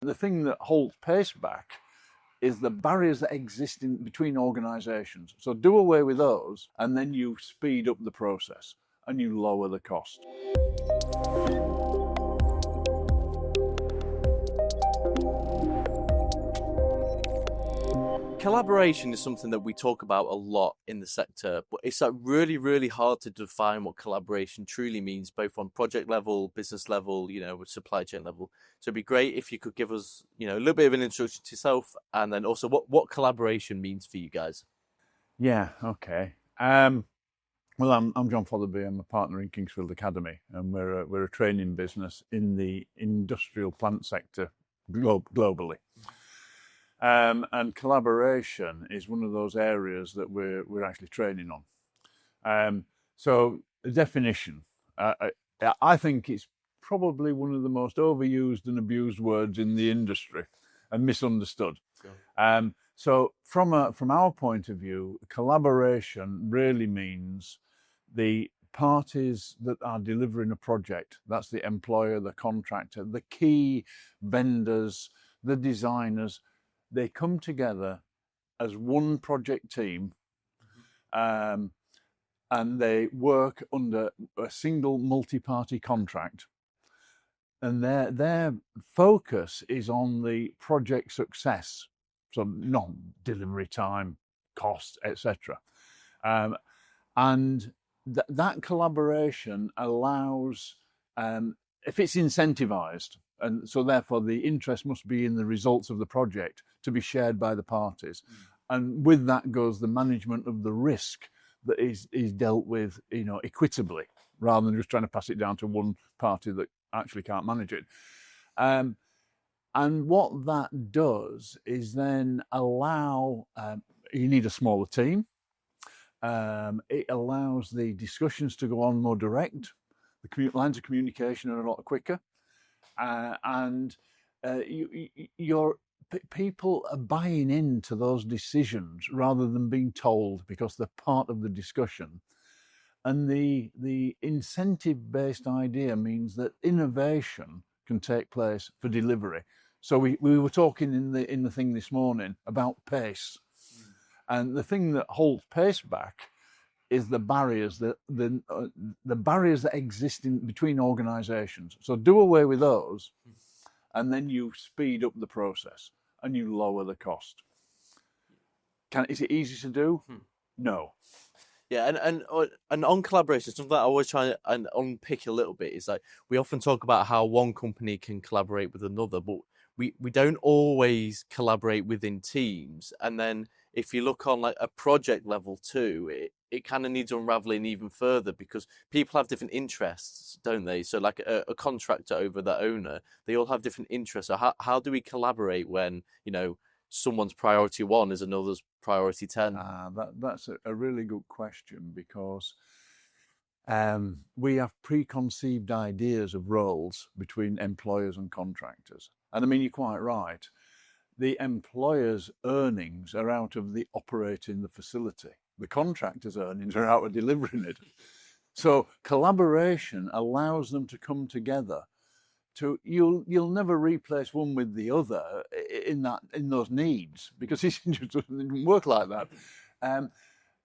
The thing that holds pace back is the barriers that exist between organisations. So do away with those, and then you speed up the process and you lower the cost. Collaboration is something that we talk about a lot in the sector, but it's like really, really hard to define what collaboration truly means, both on project level, business level, supply chain level. So it'd be great if you could give us, a little bit of an introduction to yourself, and then also what collaboration means for you guys. Yeah, okay. Well, I'm John Fotherby. I'm a partner in Kingsfield Academy, and we're a training business in the industrial plant sector globally. And collaboration is one of those areas that we're actually training on. So the definition, I think it's probably one of the most overused and abused words in the industry and misunderstood. Yeah. So from our point of view, collaboration really means the parties that are delivering a project, that's the employer, the contractor, the key vendors, the designers, they come together as one project team, and they work under a single multi-party contract. And their focus is on the project success, so not delivery time, cost, etc. And that collaboration allows, if it's incentivized, and so therefore the interest must be in the results of the project to be shared by the parties. And with that goes the management of the risk that is dealt with, equitably, rather than just trying to pass it down to one party that actually can't manage it. And what that does is then allow, you need a smaller team. It allows the discussions to go on more direct. The lines of communication are a lot quicker. People are buying into those decisions rather than being told, because they're part of the discussion. And the incentive-based idea means that innovation can take place for delivery. So we were talking in the thing this morning about pace, and the thing that holds pace back is the barriers that the barriers that exist between organisations. So do away with those, and then you speed up the process and you lower the cost. Is it easy to do? No. Yeah, and on collaboration, something that I always try and unpick a little bit is like, we often talk about how one company can collaborate with another, but we don't always collaborate within teams. And then if you look on like a project level too, it kind of needs unraveling even further, because people have different interests, don't they? So like a contractor over the owner, they all have different interests. So how do we collaborate when, someone's priority 1 is another's priority 10? That's a really good question, because we have preconceived ideas of roles between employers and contractors. And I mean, you're quite right. The employer's earnings are out of the operating the facility. The contractor's earnings are out of delivering it. So collaboration allows them to come together. You'll never replace one with the other in those needs, because it just doesn't work like that.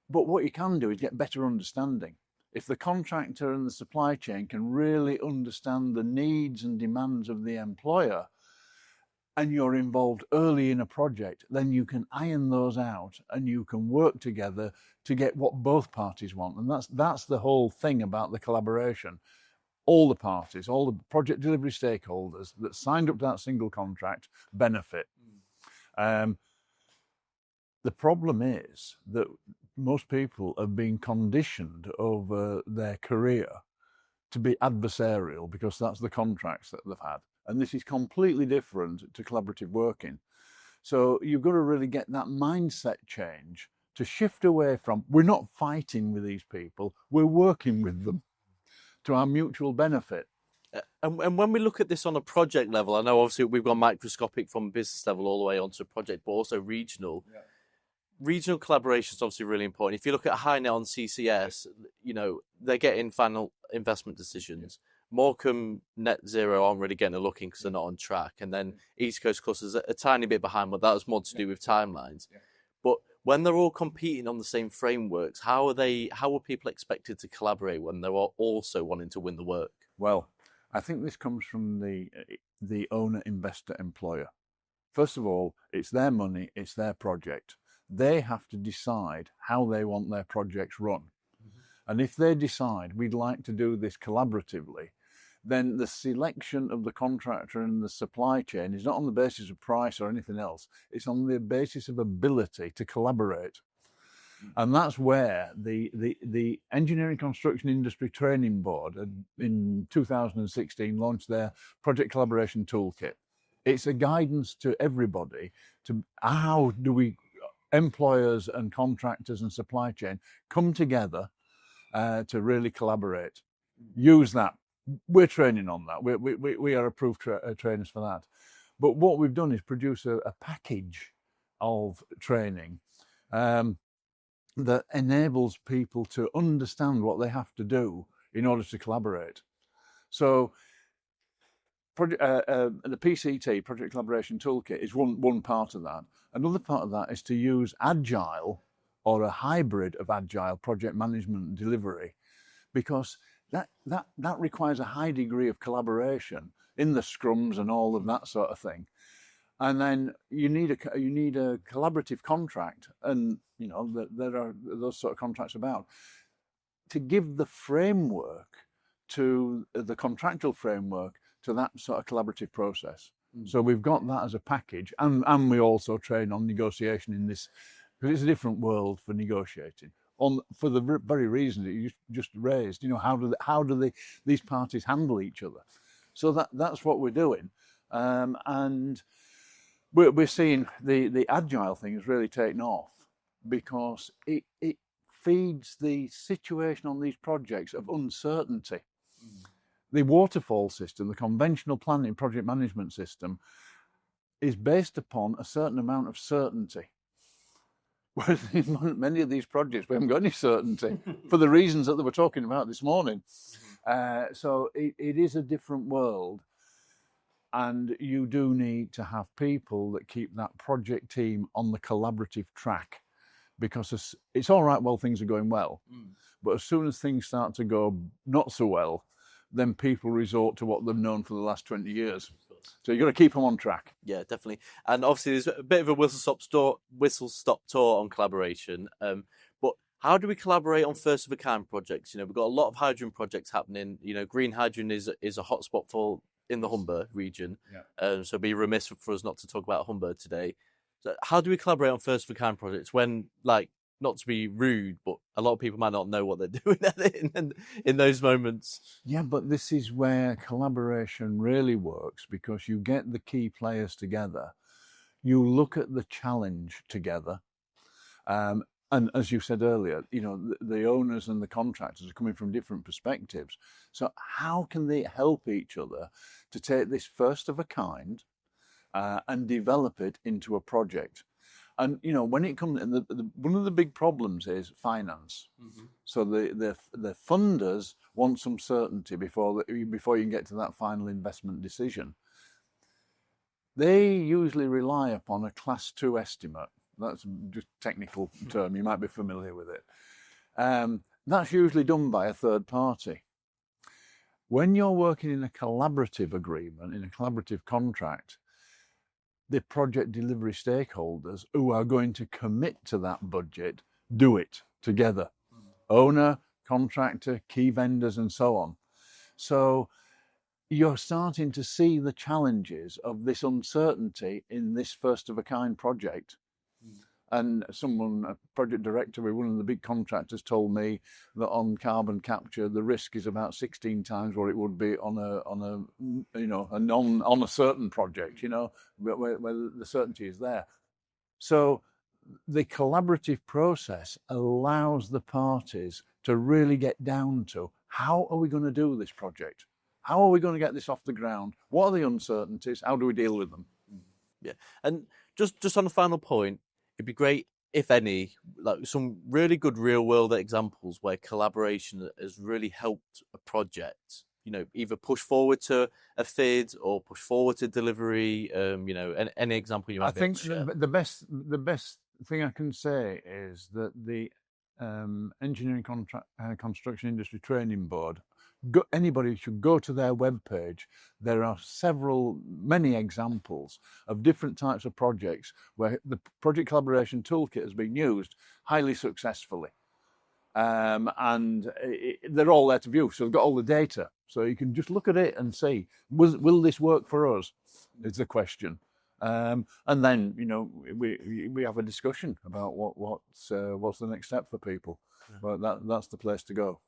But what you can do is get better understanding. If the contractor and the supply chain can really understand the needs and demands of the employer, and you're involved early in a project, then you can iron those out and you can work together to get what both parties want. And that's the whole thing about the collaboration. All the parties, all the project delivery stakeholders that signed up to that single contract benefit. The problem is that most people have been conditioned over their career to be adversarial, because that's the contracts that they've had. And this is completely different to collaborative working. So you've got to really get that mindset change to shift away from, we're not fighting with these people, we're working with them to our mutual benefit. And when we look at this on a project level, I know obviously we've gone microscopic from business level all the way onto project, but also regional. Yeah. Regional collaboration is obviously really important. If you look at HighNet on CCS, they're getting final investment decisions. Morecambe Net Zero aren't really getting a look in because they're not on track, and then East Coast Cluster's a tiny bit behind, but that was more to do with timelines. But when they're all competing on the same frameworks, how are people expected to collaborate when they're all also wanting to win the work? Well, I think this comes from the owner, investor, employer. First of all, it's their money, it's their project. They have to decide how they want their projects run. And if they decide we'd like to do this collaboratively, then the selection of the contractor and the supply chain is not on the basis of price or anything else. It's on the basis of ability to collaborate. And that's where the Engineering Construction Industry Training Board in 2016 launched their Project Collaboration Toolkit. It's a guidance to everybody to how do we, employers and contractors and supply chain, come together to really collaborate. Use that. We're training on that. We are approved trainers for that. But what we've done is produce a package of training that enables people to understand what they have to do in order to collaborate. So the PCT, Project Collaboration Toolkit, is one part of that. Another part of that is to use agile or a hybrid of agile project management and delivery, because that requires a high degree of collaboration in the scrums and all of that sort of thing. And then you need a collaborative contract, and there are those sort of contracts about, to give the framework to the contractual framework to that sort of collaborative process. So we've got that as a package, and we also train on negotiation in this, because it's a different world for negotiating. For the very reason that you just raised, how do these parties handle each other? So that's what we're doing, and we're seeing the agile thing has really taken off, because it feeds the situation on these projects of uncertainty. The waterfall system, the conventional planning project management system, is based upon a certain amount of certainty. Whereas in many of these projects, we haven't got any certainty for the reasons that they were talking about this morning. So it is a different world. And you do need to have people that keep that project team on the collaborative track, because it's all right while things are going well. But as soon as things start to go not so well, then people resort to what they've known for the last 20 years. So you've got to keep them on track. Yeah, definitely. And obviously there's a bit of a whistle-stop tour on collaboration. But how do we collaborate on first-of-a-kind projects? We've got a lot of hydrogen projects happening. Green hydrogen is a hotspot in the Humber region. So it'd be remiss for us not to talk about Humber today. So how do we collaborate on first-of-a-kind projects when, not to be rude, but a lot of people might not know what they're doing in those moments? Yeah, but this is where collaboration really works, because you get the key players together. You look at the challenge together. And as you said earlier, the owners and the contractors are coming from different perspectives. So how can they help each other to take this first of a kind and develop it into a project? And when it comes, one of the big problems is finance. So the funders want some certainty before you can get to that final investment decision. They usually rely upon a Class 2 estimate. That's just a technical term. You might be familiar with it. That's usually done by a third party. When you're working in a collaborative agreement, in a collaborative contract, the project delivery stakeholders who are going to commit to that budget do it together. Owner, contractor, key vendors, and so on. So you're starting to see the challenges of this uncertainty in this first-of-a-kind project. And a project director with one of the big contractors, told me that on carbon capture, the risk is about 16 times what it would be on a certain project, where the certainty is there. So the collaborative process allows the parties to really get down to, how are we going to do this project? How are we going to get this off the ground? What are the uncertainties? How do we deal with them? Yeah, and just on the final point, it'd be great, if any, some really good real-world examples where collaboration has really helped a project either push forward to a FID or push forward to delivery? Any example you might I be able think to share. the best thing I can say is that the Engineering Construction Industry Training Board, anybody should go to their webpage. There are many examples of different types of projects where the project collaboration toolkit has been used highly successfully. And they're all there to view. So they've got all the data. So you can just look at it and see, will this work for us? Is the question. And then, we have a discussion about what's the next step for people. But that's the place to go.